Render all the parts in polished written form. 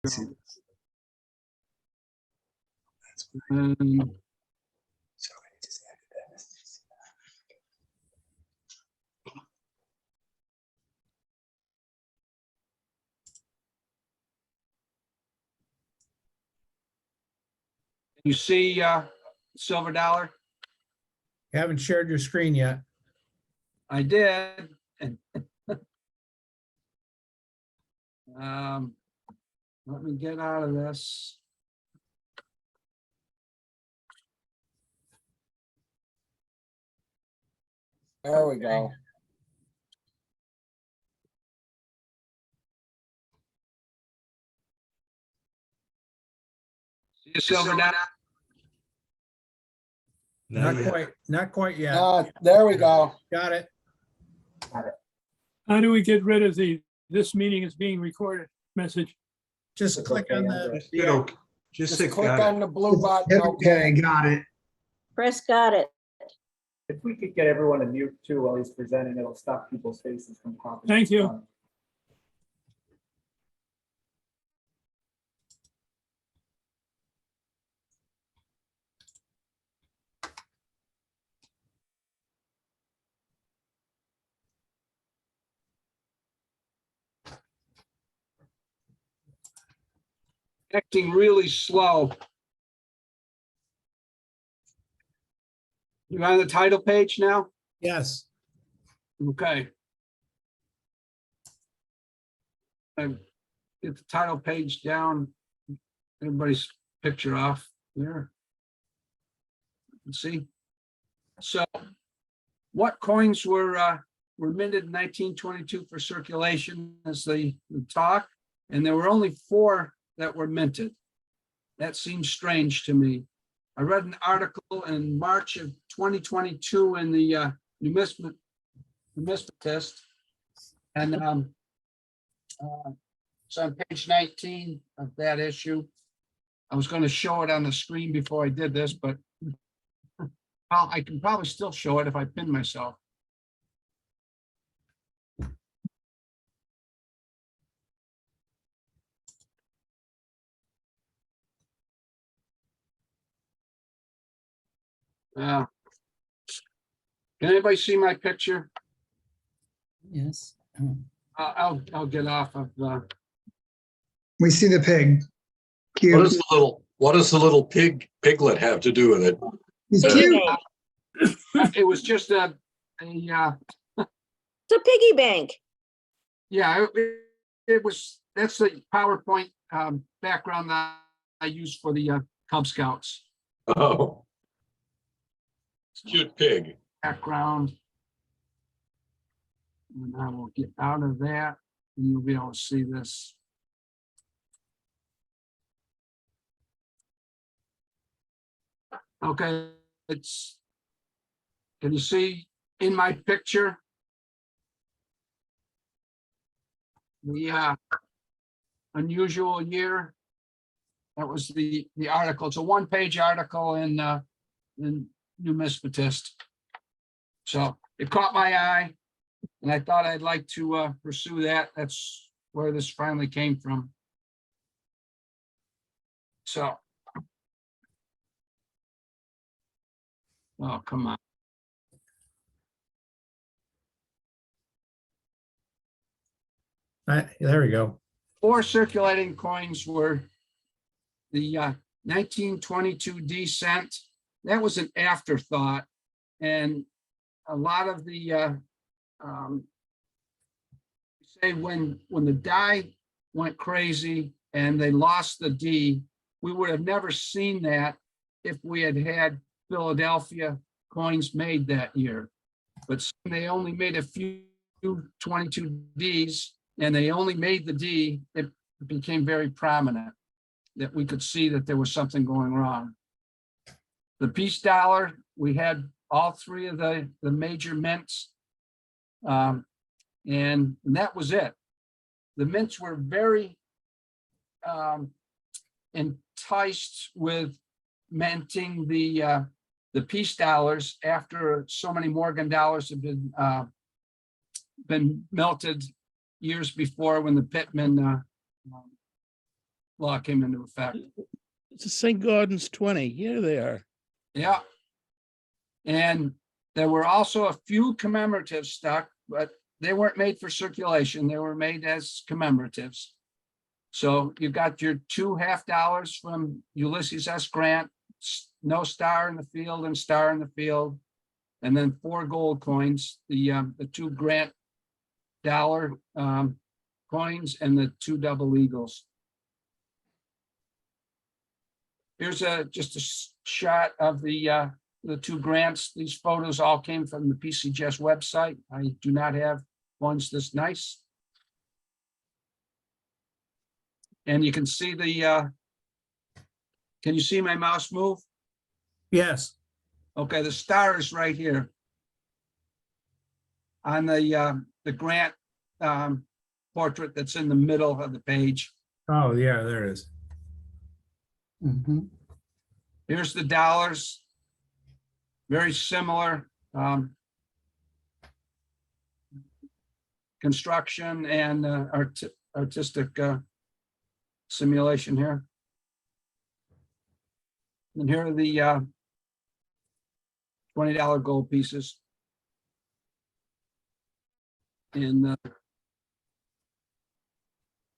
You see silver dollar? You haven't shared your screen yet. I did. Let me get out of this. There we go. See a silver dollar? Not quite yet. There we go. Got it. How do we get rid of this meeting is being recorded message? Just click on the. Just click on the blue button. Okay, got it. Chris got it. If we could get everyone to mute too while he's presenting, it'll stop people's faces from popping. Thank you. Acting really slow. You're on the title page now? Yes. Okay. I get the title page down. Everybody's picture off there. Let's see. So, what coins were minted in 1922 for circulation as the talk, and there were only 4 that were minted. That seems strange to me. I read an article in March of 2022 in the Numismatist, and it's on page 19 of that issue. I was going to show it on the screen before I did this, but I can probably still show it if I pin myself. Can anybody see my picture? Yes. I'll get off of We see the pig. Cute. What does the little piglet have to do with it? He's Piggy cute. bank. it was just a It's a piggy bank. yeah, it was, that's the PowerPoint background that I use for the Cub Scouts Oh. It's a cute pig. background. And I will get out of that and you'll be able to see this. Okay, can you see in my picture? The unusual year. That was the article. It's a 1-page article in Numismatist. So it caught my eye and I thought I'd like to pursue that. That's where this finally came from. So. Oh, come on. There we go. 4 circulating coins were the 1922 D cent. That was an afterthought. And a lot of the, say when the die went crazy and they lost the D, we would have never seen that if we had had Philadelphia coins made that year. But they only made a few 22 Ds and they only made the D, it became very prominent that we could see that there was something going wrong. The peace dollar, we had all 3 of the major mints. And that was it. The mints were very enticed with minting the peace dollars after so many Morgan dollars have been melted years before when the Pittman law came into effect. It's St. Gordon's 20. Here they are. Yeah. And there were also a few commemoratives stuck, but they weren't made for circulation. They were made as commemoratives. So you got your $2 from Ulysses S. Grant, no star in the field and star in the field. And then 4 gold coins, the 2 Grant dollar coins and the 2 double eagles. Here's just a shot of the 2 grants. These photos all came from the PCGS website. I do not have ones this nice. And you can see the, can you see my mouse move? Yes. Okay, the star is right here. On the Grant portrait that's in the middle of the page. Oh, yeah, there it is. Here's the dollars. Very similar construction and artistic simulation here. And here are the $20 gold pieces. And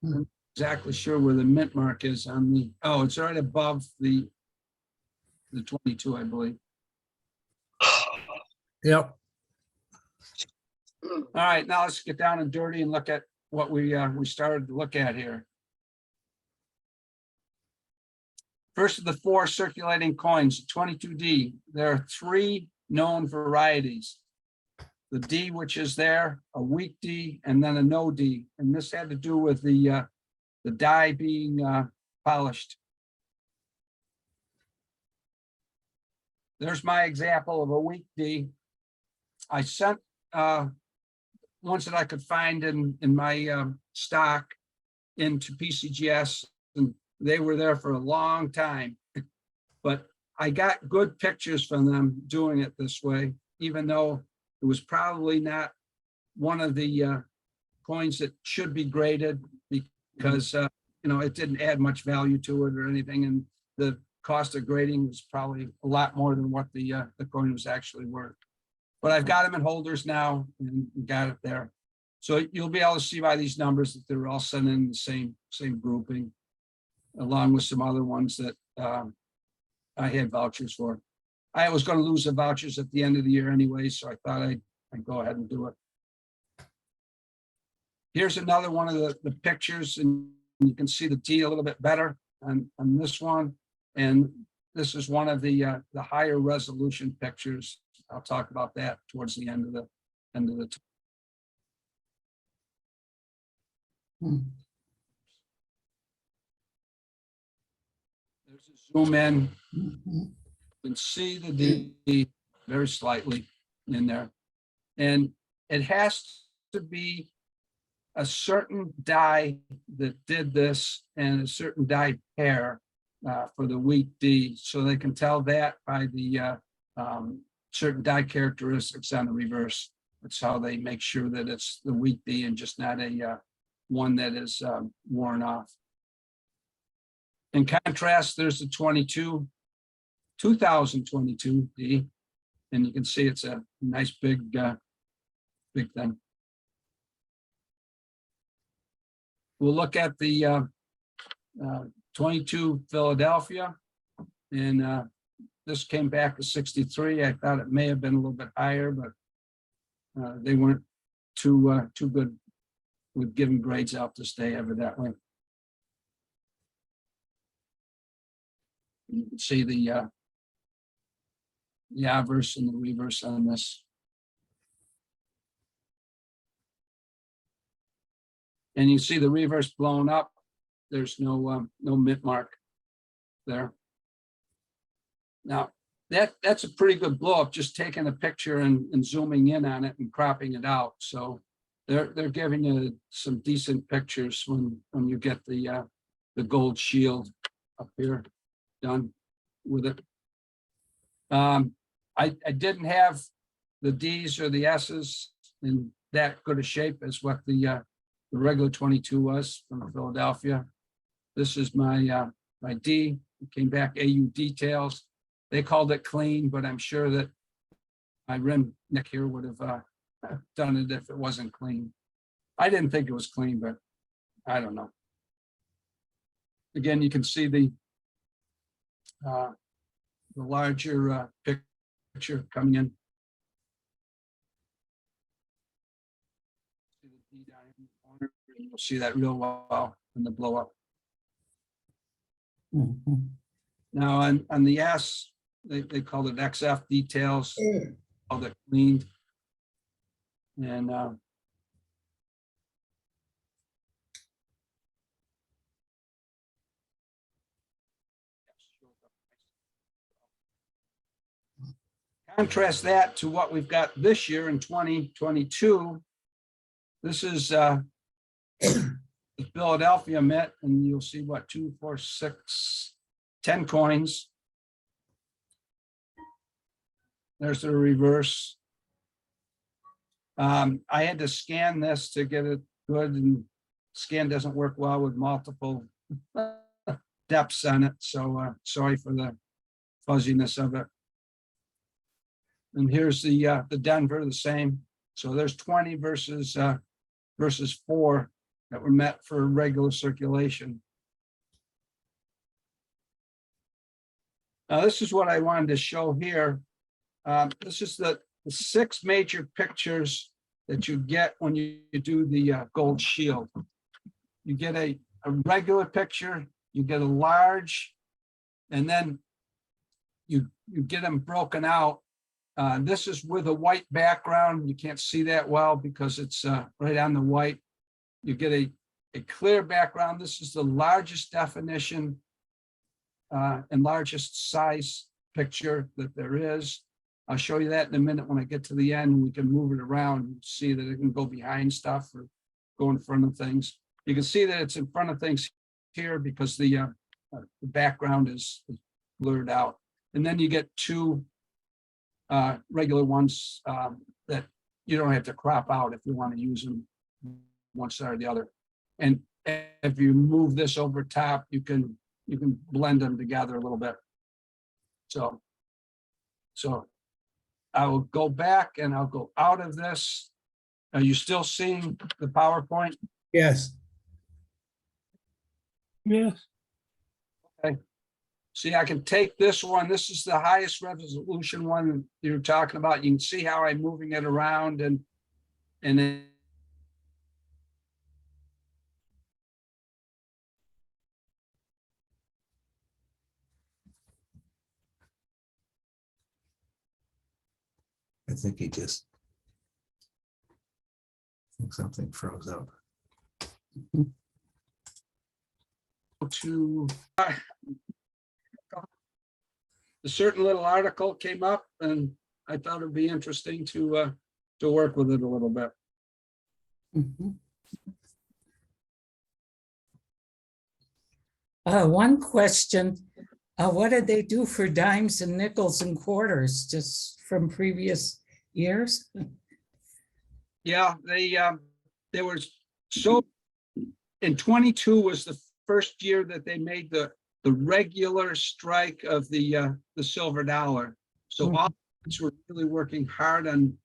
I'm exactly sure where the mint mark is on the, oh, it's right above the 22, I believe. Yep. All right, now let's get down and dirty and look at what we started to look at here. First of the 4 circulating coins, 22D. There are 3 known varieties. The D, which is there, a weak D, and then a no D. And this had to do with the die being polished. There's my example of a weak D. I sent ones that I could find in my stock into PCGS, and they were there for a long time. But I got good pictures from them doing it this way, even though it was probably not one of the coins that should be graded because it didn't add much value to it or anything, and the cost of grading was probably a lot more than what the coin was actually worth. But I've got them in holders now and got it there. So you'll be able to see by these numbers that they're all sent in the same grouping, along with some other ones that I had vouchers for. I was going to lose the vouchers at the end of the year anyway, so I thought I'd go ahead and do it. Here's another one of the pictures, and you can see the D a little bit better on this one. And this is one of the higher resolution pictures. I'll talk about that towards the end of the There's a zoom in. You can see the D very slightly in there. And it has to be a certain die that did this and a certain die pair for the weak D. So they can tell that by the certain die characteristics on the reverse. That's how they make sure that it's the weak D and just not a one that is worn off. In contrast, there's the 2022 D, and you can see it's a nice big thing. We'll look at the 22 Philadelphia, and this came back to 63. I thought it may have been a little bit higher, but they weren't too good with giving grades out this day evidently. You can see the obverse and the reverse on this. And you see the reverse blown up. There's no mint mark there. Now that's a pretty good blow up, just taking a picture and zooming in on it and cropping it out. So they're giving you some decent pictures when you get the gold shield up here done with it. I didn't have the D's or the S's in that good a shape as what the regular 22 was from Philadelphia. This is my my D. It came back AU details. They called it clean, but I'm sure that my rim Nick here would have done it if it wasn't clean. I didn't think it was clean, but I don't know. Again, you can see the larger picture coming in. You'll see that real well in the blow up. Now on the S, they called it XF details, called it cleaned. And contrast that to what we've got this year in 2022. This is the Philadelphia Mint, and you'll see what 2, 4, 6, 10 coins. There's the reverse. I had to scan this to get it good, and scan doesn't work well with multiple depths on it. So sorry for the fuzziness of it. And here's the Denver, the same. So there's 20 versus 4 that were met for regular circulation. Now this is what I wanted to show here. This is the 6 major pictures that you get when you do the gold shield. You get a regular picture, you get a large, and then you get them broken out. This is with a white background. You can't see that well because it's right on the white. You get a clear background. This is the largest definition and largest size picture that there is. I'll show you that in a minute when I get to the end. We can move it around and see that it can go behind stuff or go in front of things. You can see that it's in front of things here because the background is blurred out. And then you get 2 regular ones that you don't have to crop out if you want to use them one side or the other. And if you move this over top, you can blend them together a little bit. So I will go back and I'll go out of this. Are you still seeing the PowerPoint? Yes. Yes. See, I can take this one. This is the highest resolution one you're talking about. You can see how I'm moving it around and then I think something froze up. to a certain little article came up and I thought it'd be interesting to work with it a little bit. One question, what did they do for dimes and nickels and quarters, just from previous years? Yeah, they were so in 22 was the first year that they made the regular strike of the silver dollar. So all were really working hard on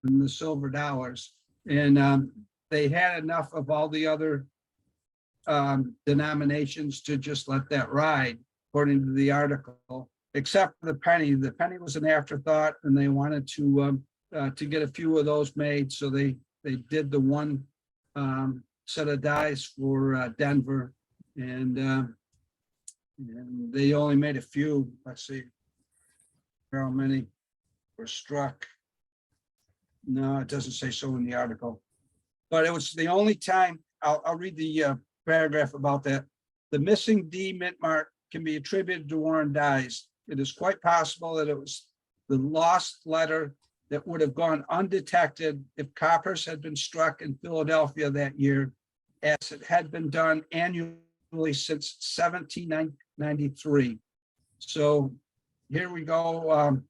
the silver dollars, and they had enough of all the other denominations to just let that ride, according to the article, except for the penny. The penny was an afterthought, and they wanted to get a few of those made. So they did the one set of dies for Denver, and they only made a few. Let's see how many were struck. No, it doesn't say so in the article, but it was the only time. I'll read the paragraph about that. The missing D mint mark can be attributed to Warren dies. It is quite possible that it was the lost letter that would have gone undetected if coppers had been struck in Philadelphia that year, as it had been done annually since 1793. So here we go,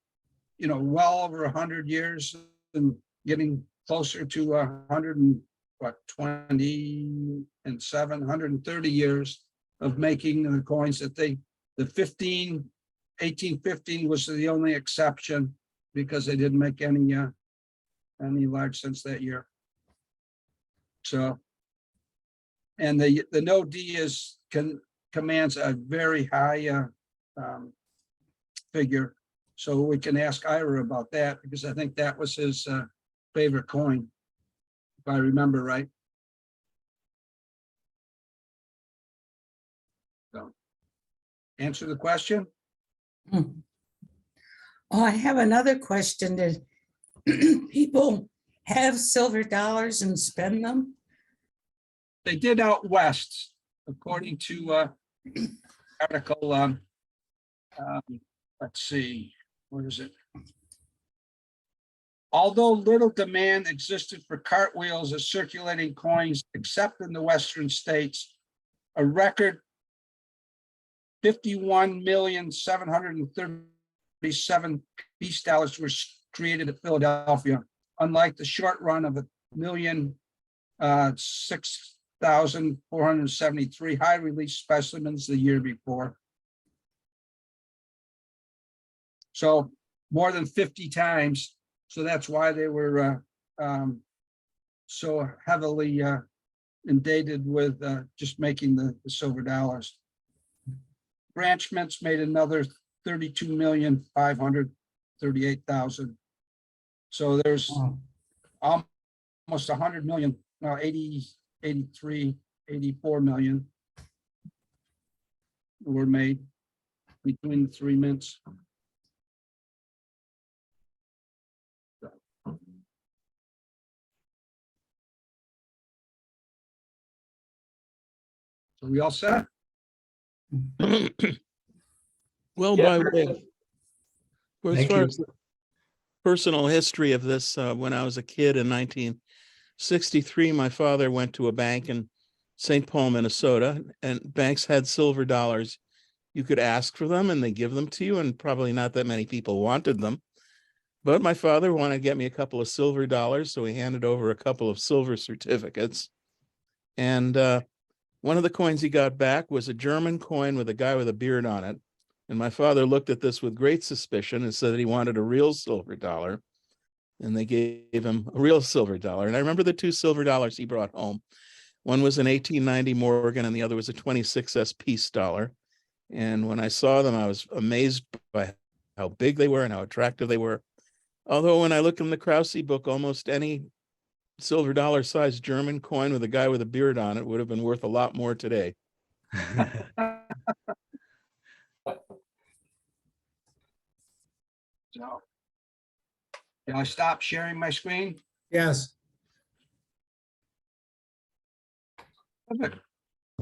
well over 100 years and getting closer to 127, 130 years of making the coins that the 1815 was the only exception because they didn't make any large cents that year. So, and the no D commands a very high figure. So we can ask Ira about that because I think that was his favorite coin, if I remember right. So, answer the question. Oh, I have another question. Did people have silver dollars and spend them? They did out west, according to article. Let's see, where is it? Although little demand existed for cartwheels as circulating coins, except in the western states, a record 51,737 peace dollars were created at Philadelphia, unlike the short run of 1,006,473 high release specimens the year before. So more than 50 times. So that's why they were so heavily inundated with just making the silver dollars. Branch mints made another 32,538,000. So there's almost 100 million, well, 80, 83, 84 million were made between the three mints. So we all set? Well, Yeah. by way of, as Thank far you. as the personal history of this, when I was a kid in 1963, my father went to a bank in St. Paul, Minnesota, and banks had silver dollars. You could ask for them and they give them to you, and probably not that many people wanted them. But my father wanted to get me a couple of silver dollars, so he handed over a couple of silver certificates. And one of the coins he got back was a German coin with a guy with a beard on it. And my father looked at this with great suspicion and said that he wanted a real silver dollar. And they gave him a real silver dollar. And I remember the two silver dollars he brought home. One was an 1890 Morgan and the other was a 26S peace dollar. And when I saw them, I was amazed by how big they were and how attractive they were. Although when I look in the Krause book, almost any silver dollar sized German coin with a guy with a beard on it would have been worth a lot more today. So, can I stop sharing my screen? Yes.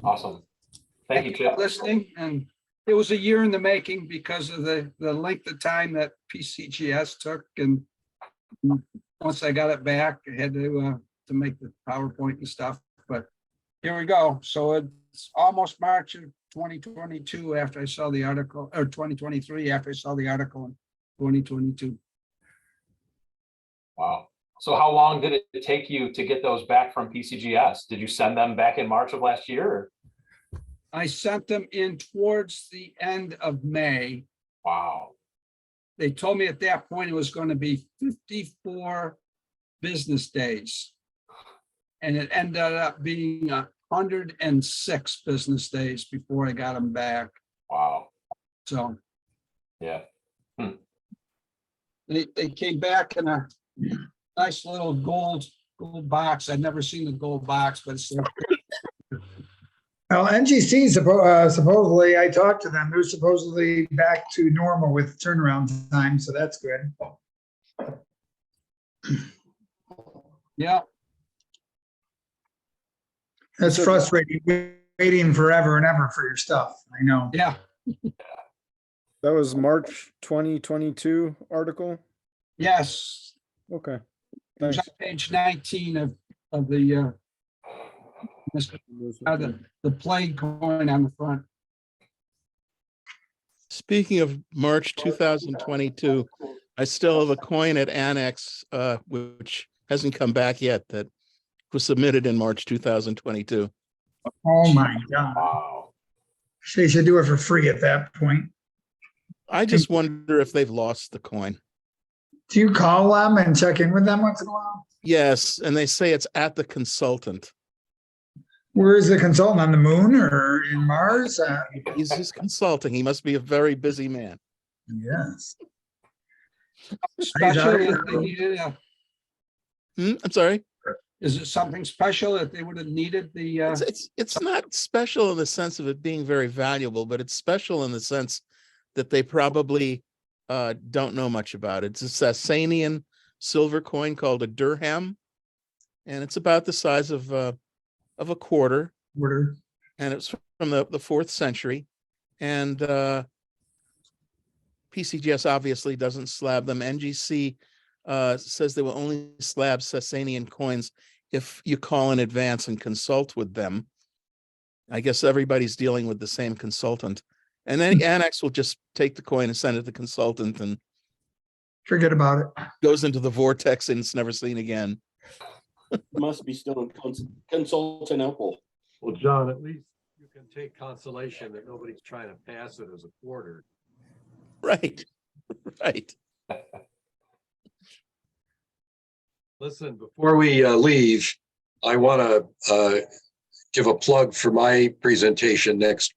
Awesome. Thank you, Chip. Listening, and it was a year in the making because of the length of time that PCGS took, and once I got it back, I had to make the PowerPoint and stuff. But here we go. So it's almost March of 2022 after I saw the article, or 2023 after I saw the article in 2022. Wow. So how long did it take you to get those back from PCGS? Did you send them back in March of last year? Or? I sent them in towards the end of May. Wow. They told me at that point it was going to be 54 business days. And it ended up being 106 business days before I got them back. Wow. So yeah. They came back in a nice little gold box. I'd never seen the gold box, but it's Well, NGC supposedly, I talked to them, they're supposedly back to normal with turnaround time, so that's good. yeah. That's frustrating, waiting forever and ever for your stuff, I know. Yeah. That was March 2022 article. Yes. Okay. It was on page 19 of the the plague coin on the front. Speaking of March 2022, I still have a coin at Annex, which hasn't come back yet, that was submitted in March 2022. Oh my God. Wow. They should do it for free at that point. I just wonder if they've lost the coin. Do you call them and check in with them once in a while? Yes, and they say it's at the consultant. Where is the consultant, on the moon or in Mars? He's just consulting. He must be a very busy man. Yes. Special that they needed a, I'm sorry. is it something special that they would have needed the, It's not special in the sense of it being very valuable, but it's special in the sense that they probably don't know much about it. It's a Sasanian silver coin called a dirham, and it's about the size of a quarter, and it's from the 4th century. And PCGS obviously doesn't slab them. NGC says they will only slab Sasanian coins if you call in advance and consult with them. I guess everybody's dealing with the same consultant. And then Annex will just take the coin and send it to the consultant and forget about it. Goes into the vortex and it's never seen again. Must be still in Constantinople. Well, John, at least you can take consolation that nobody's trying to pass it as a quarter. Right. Right. Listen, before we leave, I want to give a plug for my presentation next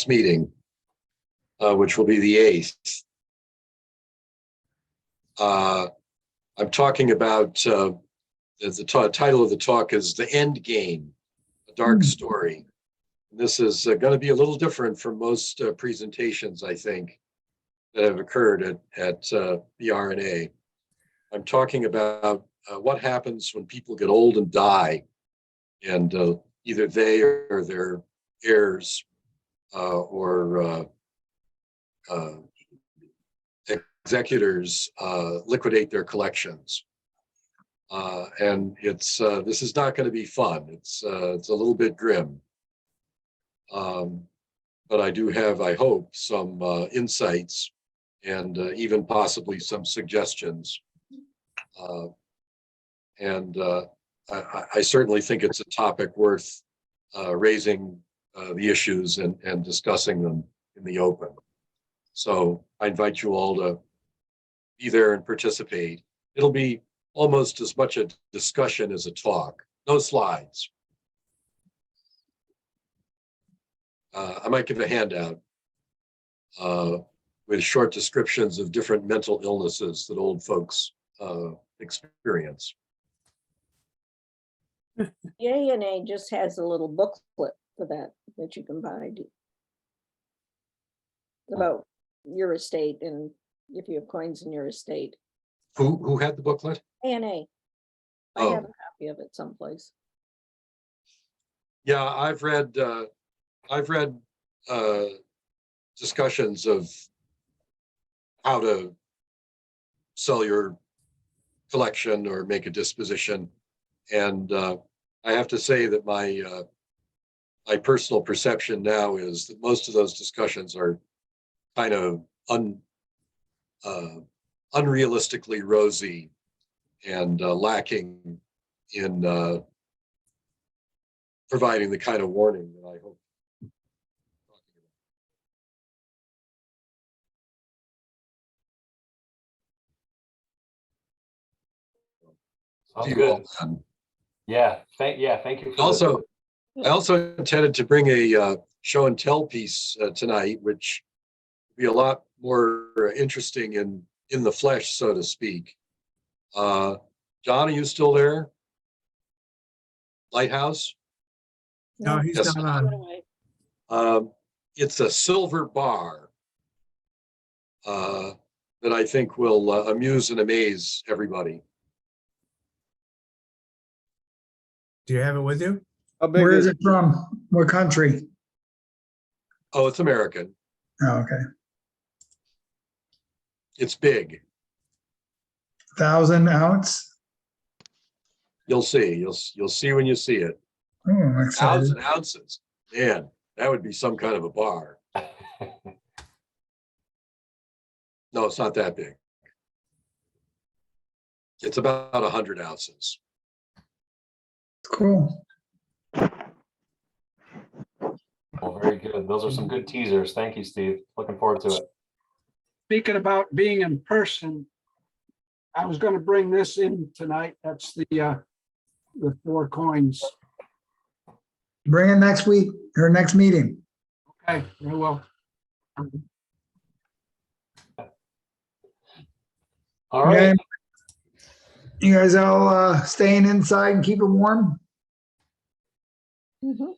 meeting, which will be the 8th. I'm talking about the title of the talk is The End Game, A Dark Story. This is going to be a little different from most presentations, I think, that have occurred at the RNA. I'm talking about what happens when people get old and die, and either they or their heirs or executors liquidate their collections. And it's this is not going to be fun. It's a little bit grim. But I do have, I hope, some insights and even possibly some suggestions. I certainly think it's a topic worth raising the issues and discussing them in the open. So I invite you all to be there and participate. It'll be almost as much a discussion as a talk. No slides. I might give a handout with short descriptions of different mental illnesses that old folks experience. The ANA just has a little booklet for that you can buy about your estate and if you have coins in your estate. Who had the booklet? ANA. I have a copy of it someplace. Yeah, I've read discussions of how to sell your collection or make a disposition, and I have to say that my personal perception now is that most of those discussions are kind of unrealistically rosy and lacking in providing the kind of warning that I hope. Sounds good. Yeah, thank you. For I also intended to bring a show and tell piece tonight, which will be a lot more interesting in the flesh, so to speak. John, are you still there? Lighthouse? No, he's Yes. not on. It's a silver bar that I think will amuse and amaze everybody. Do you have it with you? How big Where is it from? What country? Oh, it's American. Oh, okay. It's big. 1,000 ounce. You'll see. You'll see when you see it. Oh, I'm excited. 1,000 ounces. Man, that would be some kind of a bar. No, it's not that big. It's about 100 ounces. Cool. Well, very good. Those are some good teasers. Thank you, Steve. Looking forward to it. Speaking about being in person, I was going to bring this in tonight. That's the 4 coins. Bring it next week or next meeting. Okay, very well. All right. Okay. You guys all staying inside and keep it warm? Mhm.